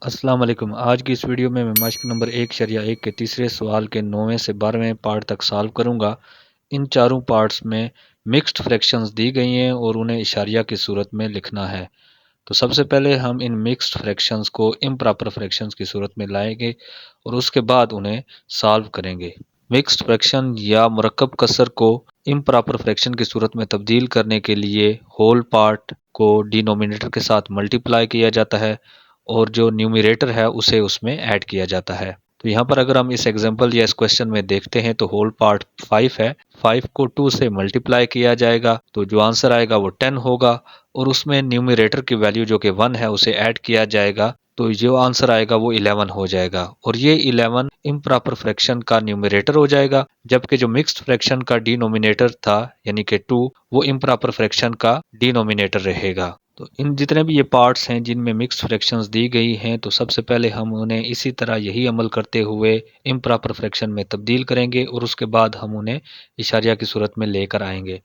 अस्सलाम वालेकुम। आज की इस वीडियो में मैं मश्क नंबर 1 के तीसरे सवाल के 9वें से 12वें पार्ट तक सॉल्व करूंगा। इन चारों पार्ट्स में मिक्स्ड फ्रैक्शंस दी गई हैं और उन्हें इशारिया की सूरत में लिखना है। तो सबसे पहले हम इन मिक्स्ड फ्रैक्शंस को इम्प्रॉपर फ्रैक्शंस की सूरत में लाएंगे और उसके बाद उन्हें सॉल्व करेंगे। मिक्स्ड फ्रैक्शन या मुरक्कब कसर को इम्प्रॉपर फ्रैक्शन की सूरत में तब्दील करने के लिए होल पार्ट को डिनोमिनेटर के साथ मल्टीप्लाई किया जाता है और जो न्यूमरेटर है उसे उसमें ऐड किया जाता है। तो यहाँ पर अगर हम इस एग्जांपल या इस क्वेश्चन में देखते हैं तो होल पार्ट 5 है। 5 को 2 से मल्टीप्लाई किया जाएगा तो जो आंसर आएगा वो 10 होगा और उसमें न्यूमरेटर की वैल्यू जो कि 1 है उसे ऐड किया जाएगा तो जो आंसर आएगा वो 11 हो जाएगा और ये 11 इम्प्रॉपर फ्रैक्शन का न्यूमरेटर हो जाएगा, जबकि जो मिक्स्ड फ्रैक्शन का डिनोमिनेटर था यानी कि 2 वो इम्प्रॉपर फ्रैक्शन का डिनोमिनेटर रहेगा। तो इन जितने भी ये पार्ट्स हैं जिनमें मिक्स्ड फ्रैक्शंस दी गई हैं तो सबसे पहले हम उन्हें इसी तरह यही अमल करते हुए इम्प्रॉपर फ्रैक्शन में तब्दील करेंगे और उसके बाद हम उन्हें इशारिया की सूरत में लेकर आएंगे।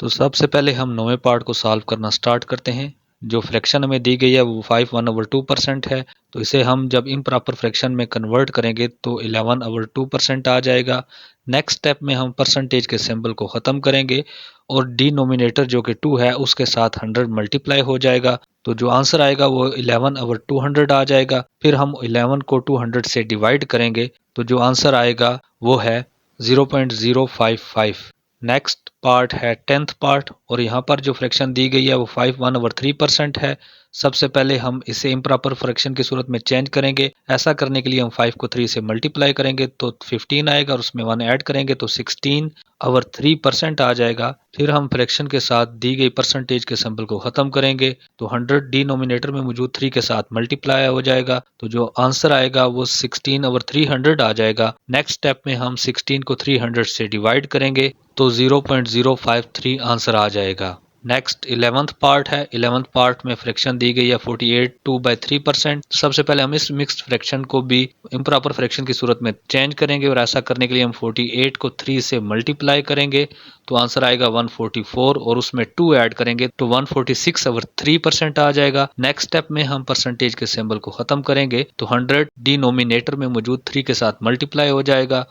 तो सबसे पहले हम नौवें पार्ट को सॉल्व करना स्टार्ट करते हैं। जो फ्रैक्शन हमें दी गई है वो 5/1/2% है। तो इसे हम जब इम्प्रॉपर फ्रैक्शन में कन्वर्ट करेंगे तो 11/2% आ जाएगा। नेक्स्ट स्टेप में हम परसेंटेज के सिंबल को ख़त्म करेंगे और डिनोमिनेटर जो कि 2 है उसके साथ 100 मल्टीप्लाई हो जाएगा तो जो आंसर आएगा वो 11/200 आ जाएगा। फिर हम 11 को 200 से डिवाइड करेंगे तो जो आंसर आएगा वो है 0.055। नेक्स्ट पार्ट है 10th पार्ट और यहाँ पर जो फ्रैक्शन दी गई है वो 5/1/3% है। सबसे पहले हम इसे इम्प्रॉपर फ्रैक्शन की सूरत में चेंज करेंगे। ऐसा करने के लिए हम 5 को 3 से मल्टीप्लाई करेंगे तो 15 आएगा और उसमें 1 ऐड करेंगे तो 16/3% आ जाएगा। फिर हम फ्रैक्शन के साथ दी गई परसेंटेज के सिंबल को ख़त्म करेंगे तो 100 डिनोमिनेटर में मौजूद 3 के साथ मल्टीप्लाई हो जाएगा तो जो आंसर आएगा वो 16/300 आ जाएगा। नेक्स्ट स्टेप में हम 16 को 300 से डिवाइड करेंगे तो 0.053 आंसर आ जाएगा। नेक्स्ट 11th पार्ट है। 11th पार्ट में फ्रैक्शन दी गई है 48/2/3%। सबसे पहले हम इस मिक्स्ड फ्रैक्शन को भी इम्प्रॉपर फ्रैक्शन की सूरत में चेंज करेंगे और ऐसा करने के लिए हम 48 को 3 से मल्टीप्लाई करेंगे तो आंसर आएगा 144 और उसमें 2 ऐड करेंगे तो 146/3% आ जाएगा। नेक्स्ट स्टेप में हम परसेंटेज के सिंबल को खत्म करेंगे तो 100 डिनोमिनेटर में मौजूद 3 के साथ मल्टीप्लाई हो जाएगा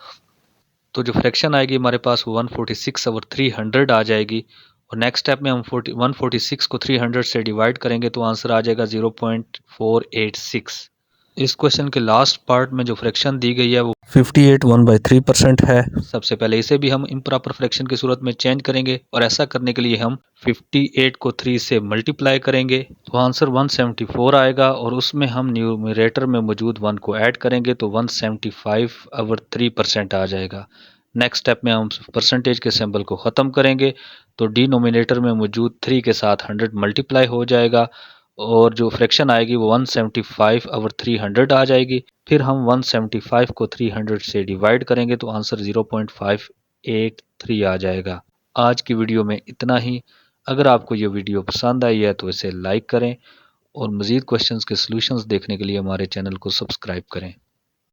तो जो फ्रैक्शन आएगी हमारे पास वो 146/300 आ जाएगी और नेक्स्ट स्टेप में हम 146 को 300 से डिवाइड करेंगे तो आंसर आ जाएगा 0.486। इस क्वेश्चन के लास्ट पार्ट में जो फ्रैक्शन दी गई है वो 58/1/3% है। सबसे पहले इसे भी हम इम्प्रॉपर फ्रैक्शन की सूरत में चेंज करेंगे और ऐसा करने के लिए हम 58 को 3 से मल्टीप्लाई करेंगे तो आंसर 174 आएगा और उसमें हम न्यूमरेटर में मौजूद 1 को ऐड करेंगे तो 175/3% आ जाएगा। नेक्स्ट स्टेप में हम परसेंटेज के सिंबल को ख़त्म करेंगे तो डिनोमिनेटर में मौजूद 3 के साथ 100 मल्टीप्लाई हो जाएगा और जो फ्रैक्शन आएगी वो 175/300 आ जाएगी। फिर हम 175 को 300 से डिवाइड करेंगे तो आंसर 0.583 आ जाएगा। आज की वीडियो में इतना ही। अगर आपको ये वीडियो पसंद आई है तो इसे लाइक करें और मज़ीद क्वेश्चंस के सलूशंस देखने के लिए हमारे चैनल को सब्सक्राइब करें।